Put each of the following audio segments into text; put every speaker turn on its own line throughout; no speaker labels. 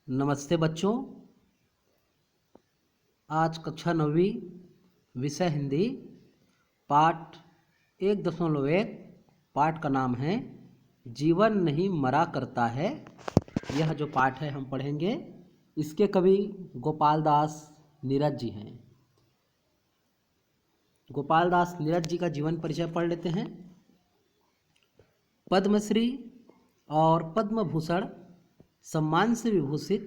नमस्ते बच्चों। आज कक्षा 9वीं विषय हिंदी पाठ 1.1 पाठ का नाम है जीवन नहीं मरा करता है। यह जो पाठ है हम पढ़ेंगे, इसके कवि गोपाल दास नीरज जी हैं। गोपाल दास नीरज जी का जीवन परिचय पढ़ लेते हैं। पद्मश्री और पद्म भूषण सम्मान से विभूषित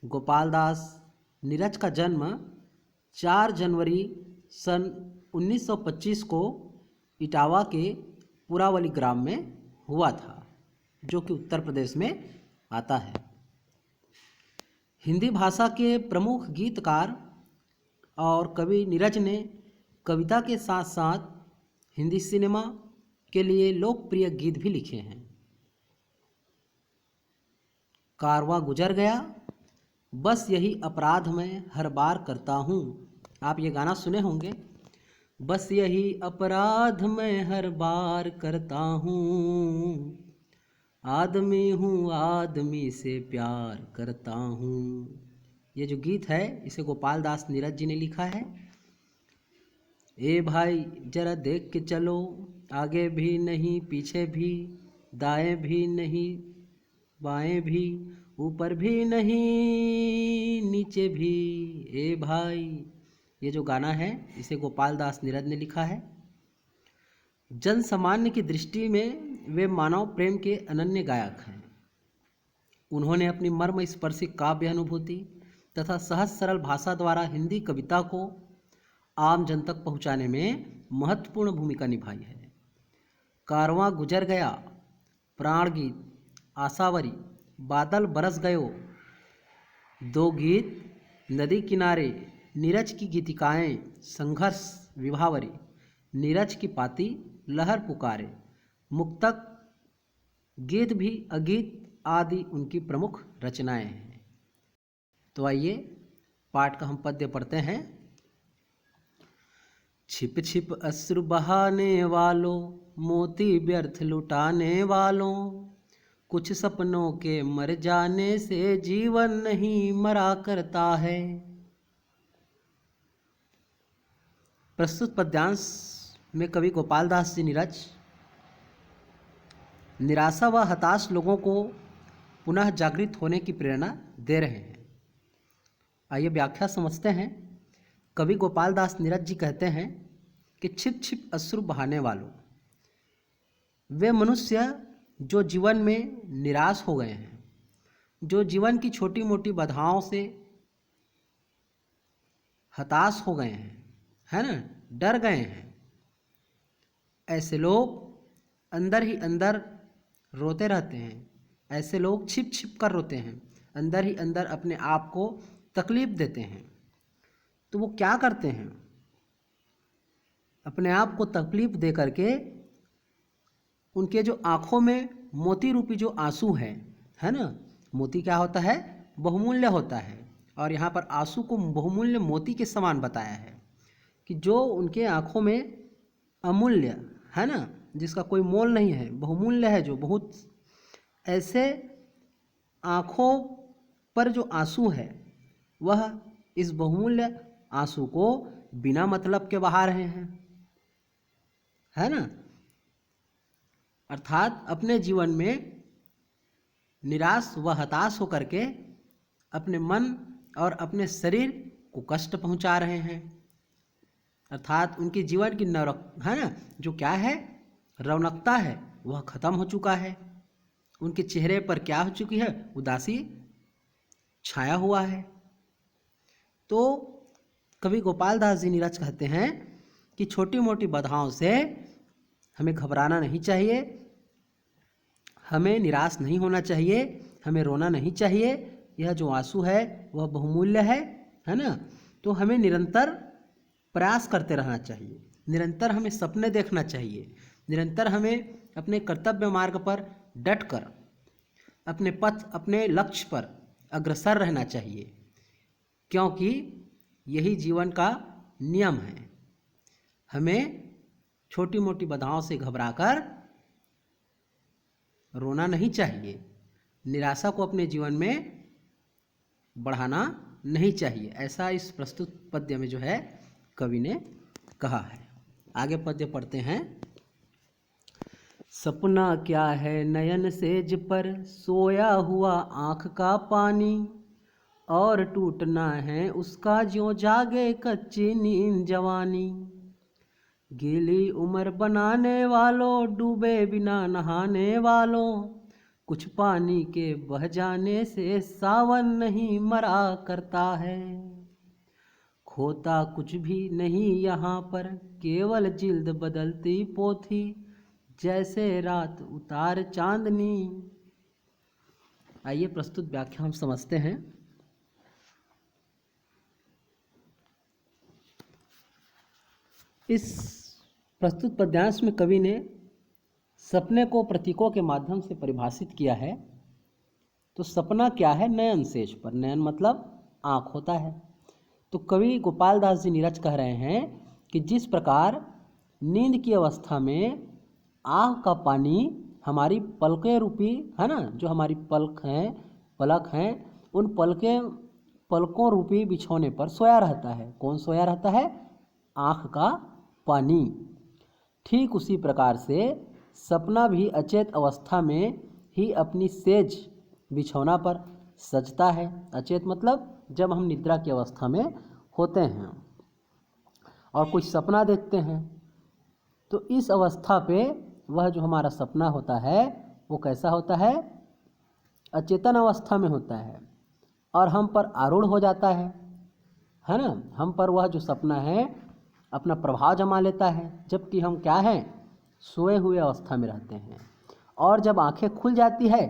गोपाल दास नीरज का जन्म 4 जनवरी सन 1925 को इटावा के पुरावली ग्राम में हुआ था, जो कि उत्तर प्रदेश में आता है। हिंदी भाषा के प्रमुख गीतकार और कवि नीरज ने कविता के साथ साथ हिंदी सिनेमा के लिए लोकप्रिय गीत भी लिखे हैं। कारवां गुजर गया, बस यही अपराध मैं हर बार करता हूँ। आप ये गाना सुने होंगे। बस यही अपराध मैं हर बार करता हूँ, आदमी हूँ आदमी से प्यार करता हूँ। ये जो गीत है इसे गोपाल दास नीरज जी ने लिखा है। ए भाई जरा देख के चलो, आगे भी नहीं पीछे भी, दाएं भी नहीं बाएं भी, ऊपर भी नहीं नीचे भी। ए भाई, ये जो गाना है इसे गोपाल दास नीरज ने लिखा है। जन सामान्य की दृष्टि में वे मानव प्रेम के अनन्य गायक हैं। उन्होंने अपनी मर्म स्पर्शी काव्य अनुभूति तथा सहज सरल भाषा द्वारा हिंदी कविता को आम जन तक पहुँचाने में महत्वपूर्ण भूमिका निभाई है। कारवां गुजर गया, प्राण गीत, आशावरी, बादल बरस गयो, दो गीत, नदी किनारे, नीरज की गीतिकाएँ, संघर्ष, विभावरी, नीरज की पाती, लहर पुकारे, मुक्तक, गीत भी अगीत आदि उनकी प्रमुख रचनाएं हैं। तो आइए पाठ का हम पद्य पढ़ते हैं। छिप छिप अश्रु बहाने वालों, मोती व्यर्थ लुटाने वालों, कुछ सपनों के मर जाने से जीवन नहीं मरा करता है। प्रस्तुत पद्यांश में कवि गोपाल दास जी नीरज निराशा व हताश लोगों को पुनः जागृत होने की प्रेरणा दे रहे हैं। आइए व्याख्या समझते हैं। कवि गोपाल दास नीरज जी कहते हैं कि छिप छिप अश्रु बहाने वालों, वे मनुष्य जो जीवन में निराश हो गए हैं, जो जीवन की छोटी मोटी बाधाओं से हताश हो गए हैं, है ना, डर गए हैं, ऐसे लोग अंदर ही अंदर रोते रहते हैं। ऐसे लोग छिप छिप कर रोते हैं, अंदर ही अंदर अपने आप को तकलीफ देते हैं। तो वो क्या करते हैं? अपने आप को तकलीफ दे करके उनके जो आँखों में मोती रूपी जो आंसू है ना, मोती क्या होता है? बहुमूल्य होता है। और यहाँ पर आंसू को बहुमूल्य मोती के समान बताया है कि जो उनके आँखों में अमूल्य है ना, जिसका कोई मोल नहीं है, बहुमूल्य है, जो बहुत ऐसे आँखों पर जो आंसू है, वह इस बहुमूल्य आंसू को बिना मतलब के बहा रहे हैं, है ना। अर्थात अपने जीवन में निराश व हताश होकर के अपने मन और अपने शरीर को कष्ट पहुंचा रहे हैं। अर्थात उनके जीवन की है ना, जो क्या है, रौनकता है, वह खत्म हो चुका है। उनके चेहरे पर क्या हो चुकी है? उदासी छाया हुआ है। तो कवि गोपाल दास जी नीरज कहते हैं कि छोटी मोटी बाधाओं से हमें घबराना नहीं चाहिए, हमें निराश नहीं होना चाहिए, हमें रोना नहीं चाहिए। यह जो आंसू है वह बहुमूल्य है ना। तो हमें निरंतर प्रयास करते रहना चाहिए, निरंतर हमें सपने देखना चाहिए, निरंतर हमें अपने कर्तव्य मार्ग पर डटकर अपने पथ, अपने लक्ष्य पर अग्रसर रहना चाहिए, क्योंकि यही जीवन का नियम है। हमें छोटी मोटी बाधाओं से घबराकर रोना नहीं चाहिए, निराशा को अपने जीवन में बढ़ाना नहीं चाहिए, ऐसा इस प्रस्तुत पद्य में जो है कवि ने कहा है। आगे पद्य पढ़ते हैं। सपना क्या है नयन सेज पर सोया हुआ आँख का पानी, और टूटना है उसका ज्यों जागे कच्ची नींद जवानी। गीली उम्र बनाने वालों, डूबे बिना नहाने वालों, कुछ पानी के बह जाने से सावन नहीं मरा करता है। खोता कुछ भी नहीं यहाँ पर, केवल जिल्द बदलती पोथी, जैसे रात उतार चांदनी। आइए प्रस्तुत व्याख्या हम समझते हैं। इस प्रस्तुत पद्यांश में कवि ने सपने को प्रतीकों के माध्यम से परिभाषित किया है। तो सपना क्या है नयन सेज पर, नयन मतलब आँख होता है। तो कवि गोपाल दास जी नीरज कह रहे हैं कि जिस प्रकार नींद की अवस्था में आँख का पानी हमारी पलकें रूपी है ना, जो हमारी पलक हैं, उन पलकों रूपी बिछौने पर सोया रहता है। कौन सोया रहता है? आँख का पानी। ठीक उसी प्रकार से सपना भी अचेत अवस्था में ही अपनी सेज बिछौना पर सजता है। अचेत मतलब जब हम निद्रा की अवस्था में होते हैं और कुछ सपना देखते हैं, तो इस अवस्था पे वह जो हमारा सपना होता है वो कैसा होता है? अचेतन अवस्था में होता है और हम पर आरूढ़ हो जाता है ना। हम पर वह जो सपना है अपना प्रभाव जमा लेता है, जबकि हम क्या हैं? सोए हुए अवस्था में रहते हैं। और जब आंखें खुल जाती है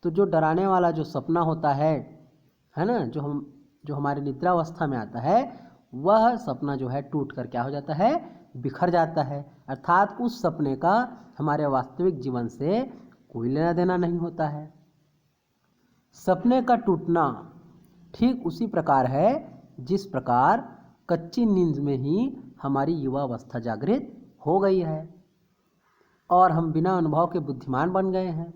तो जो डराने वाला जो सपना होता है ना, जो हमारे निद्रावस्था में आता है, वह सपना जो है टूट कर क्या हो जाता है? बिखर जाता है। अर्थात उस सपने का हमारे वास्तविक जीवन से कोई लेना देना नहीं होता है। सपने का टूटना ठीक उसी प्रकार है जिस प्रकार कच्ची नींद में ही हमारी युवा अवस्था जागृत हो गई है और हम बिना अनुभव के बुद्धिमान बन गए हैं।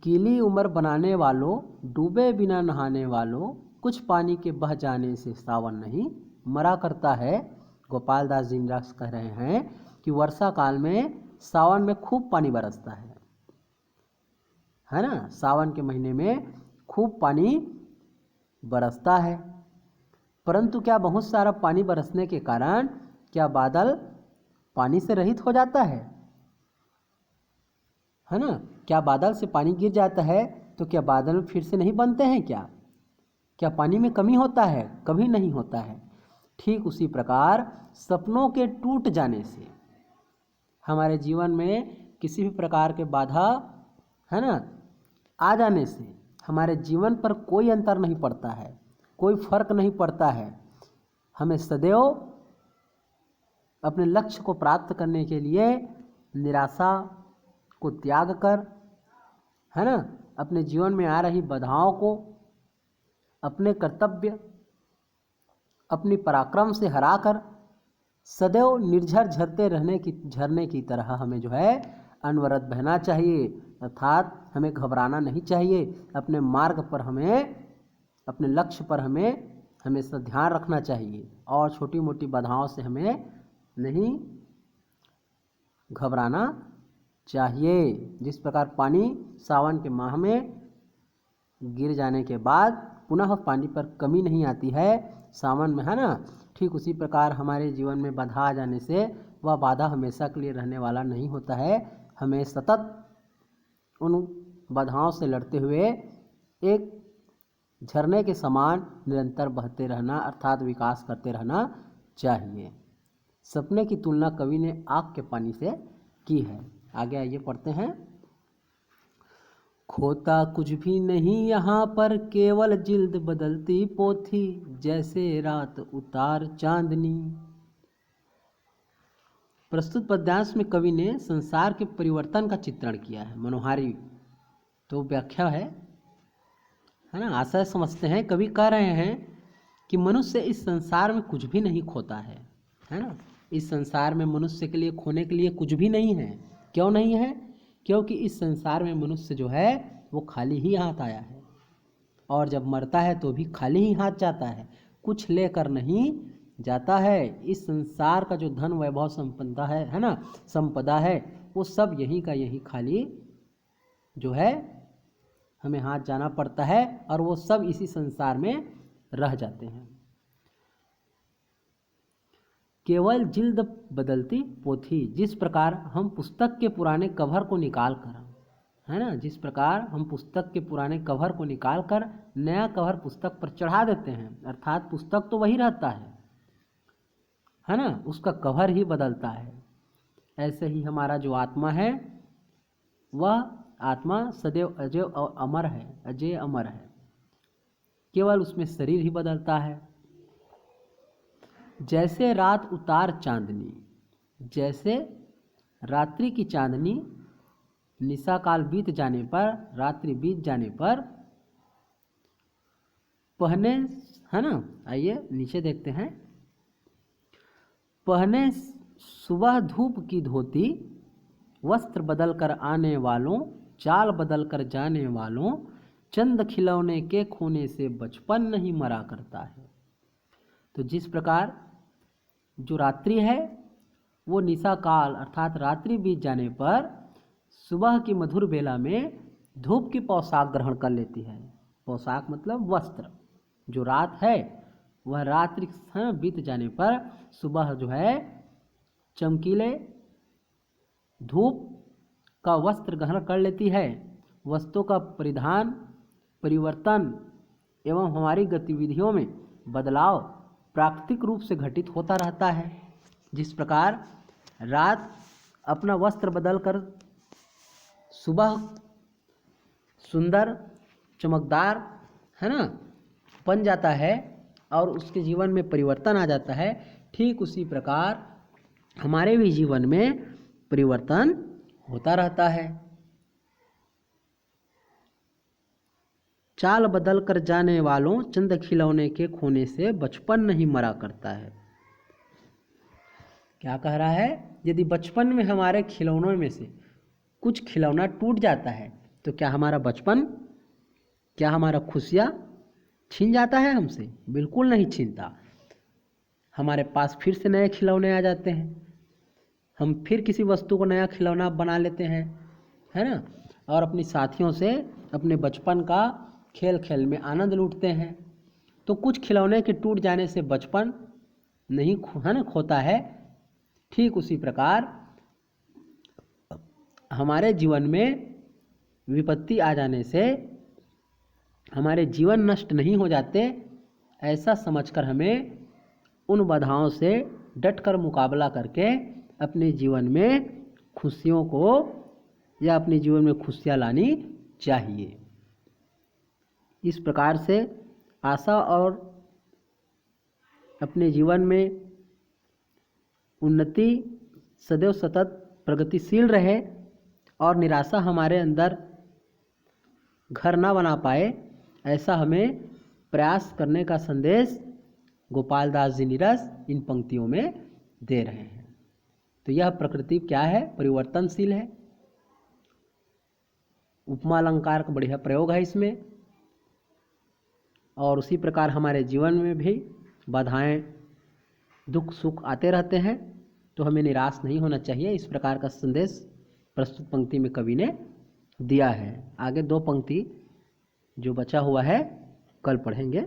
गीली उम्र बनाने वालों, डूबे बिना नहाने वालों, कुछ पानी के बह जाने से सावन नहीं मरा करता है। गोपाल दास जी नीरज कह रहे हैं कि वर्षा काल में सावन में खूब पानी बरसता है ना। सावन के महीने में खूब पानी बरसता है, परंतु क्या बहुत सारा पानी बरसने के कारण क्या बादल पानी से रहित हो जाता है ना? क्या बादल से पानी गिर जाता है तो क्या बादल फिर से नहीं बनते हैं? क्या पानी में कमी होता है? कभी नहीं होता है। ठीक उसी प्रकार सपनों के टूट जाने से हमारे जीवन में किसी भी प्रकार के बाधा है ना आ जाने से हमारे जीवन पर कोई अंतर नहीं पड़ता है, कोई फर्क नहीं पड़ता है। हमें सदैव अपने लक्ष्य को प्राप्त करने के लिए निराशा को त्याग कर है ना, अपने जीवन में आ रही बाधाओं को अपने कर्तव्य, अपनी पराक्रम से हराकर सदैव निर्झर झरने की तरह हमें जो है अनवरत बहना चाहिए। अर्थात हमें घबराना नहीं चाहिए। अपने मार्ग पर हमें, अपने लक्ष्य पर हमें हमेशा ध्यान रखना चाहिए और छोटी मोटी बाधाओं से हमें नहीं घबराना चाहिए। जिस प्रकार पानी सावन के माह में गिर जाने के बाद पुनः पानी पर कमी नहीं आती है सावन में, है ना, ठीक उसी प्रकार हमारे जीवन में बाधा आ जाने से वह बाधा हमेशा के लिए रहने वाला नहीं होता है। हमें सतत उन बाधाओं से लड़ते हुए एक झरने के समान निरंतर बहते रहना अर्थात विकास करते रहना चाहिए। सपने की तुलना कवि ने आग के पानी से की है। आगे आइए पढ़ते हैं। खोता कुछ भी नहीं यहाँ पर, केवल जिल्द बदलती पोथी, जैसे रात उतार चांदनी। प्रस्तुत पद्यांश में कवि ने संसार के परिवर्तन का चित्रण किया है, मनोहारी तो व्याख्या है ना। आशय समझते हैं, कवि कह रहे हैं कि मनुष्य इस संसार में कुछ भी नहीं खोता है ना। इस संसार में मनुष्य के लिए खोने के लिए कुछ भी नहीं है। क्यों नहीं है? क्योंकि इस संसार में मनुष्य जो है वो खाली ही हाथ आया है, और जब मरता है तो भी खाली ही हाथ जाता है, कुछ लेकर नहीं जाता है। इस संसार का जो धन वैभव संपदा है ना, संपदा है, वो सब यहीं का यहीं खाली जो है हमें हाथ जाना पड़ता है, और वो सब इसी संसार में रह जाते हैं। केवल जिल्द बदलती पोथी, जिस प्रकार हम पुस्तक के पुराने कवर को निकाल कर, है ना, जिस प्रकार हम पुस्तक के पुराने कवर को निकाल कर नया कवर पुस्तक पर चढ़ा देते हैं, अर्थात पुस्तक तो वही रहता है ना, उसका कवर ही बदलता है। ऐसे ही हमारा जो आत्मा है, वह आत्मा सदैव अजय और अमर है, अजय अमर है, केवल उसमें शरीर ही बदलता है। जैसे रात उतार चांदनी, जैसे रात्रि की चांदनी निशा काल बीत जाने पर, रात्रि बीत जाने पर पहने, है ना, आइए नीचे देखते हैं। पहने सुबह धूप की धोती, वस्त्र बदल कर आने वालों, चाल बदल कर जाने वालों, चंद खिलौने के खोने से बचपन नहीं मरा करता है। तो जिस प्रकार जो रात्रि है वो निशा काल अर्थात रात्रि बीत जाने पर सुबह की मधुर बेला में धूप की पोशाक ग्रहण कर लेती है। पोशाक मतलब वस्त्र। जो रात है वह रात्रि बीत जाने पर सुबह जो है चमकीले धूप का वस्त्र ग्रहण कर लेती है। वस्त्रों का परिधान, परिवर्तन एवं हमारी गतिविधियों में बदलाव प्राकृतिक रूप से घटित होता रहता है। जिस प्रकार रात अपना वस्त्र बदलकर सुबह सुंदर चमकदार, है ना, बन जाता है और उसके जीवन में परिवर्तन आ जाता है, ठीक उसी प्रकार हमारे भी जीवन में परिवर्तन होता रहता है। चाल बदल कर जाने वालों, चंद खिलौने के खोने से बचपन नहीं मरा करता है। क्या कह रहा है? यदि बचपन में हमारे खिलौनों में से कुछ खिलौना टूट जाता है तो क्या हमारा बचपन, क्या हमारा खुशियाँ छीन जाता है हमसे? बिल्कुल नहीं छीनता। हमारे पास फिर से नए खिलौने आ जाते हैं, हम फिर किसी वस्तु को नया खिलौना बना लेते हैं, है ना, और अपनी साथियों से अपने बचपन का खेल खेल में आनंद लूटते हैं। तो कुछ खिलौने के टूट जाने से बचपन नहीं है ना खोता है, ठीक उसी प्रकार हमारे जीवन में विपत्ति आ जाने से हमारे जीवन नष्ट नहीं हो जाते, ऐसा समझकर हमें उन बाधाओं से डटकर मुकाबला करके अपने जीवन में खुशियों को या अपने जीवन में खुशियाँ लानी चाहिए। इस प्रकार से आशा और अपने जीवन में उन्नति सदैव सतत प्रगतिशील रहे और निराशा हमारे अंदर घर ना बना पाए, ऐसा हमें प्रयास करने का संदेश गोपाल दास जी नीरस इन पंक्तियों में दे रहे हैं। तो यह प्रकृति क्या है? परिवर्तनशील है। उपमा अलंकार का बढ़िया प्रयोग है इसमें, और उसी प्रकार हमारे जीवन में भी बाधाएं, दुख सुख आते रहते हैं, तो हमें निराश नहीं होना चाहिए। इस प्रकार का संदेश प्रस्तुत पंक्ति में कवि ने दिया है। आगे दो पंक्ति जो बचा हुआ है कल पढ़ेंगे।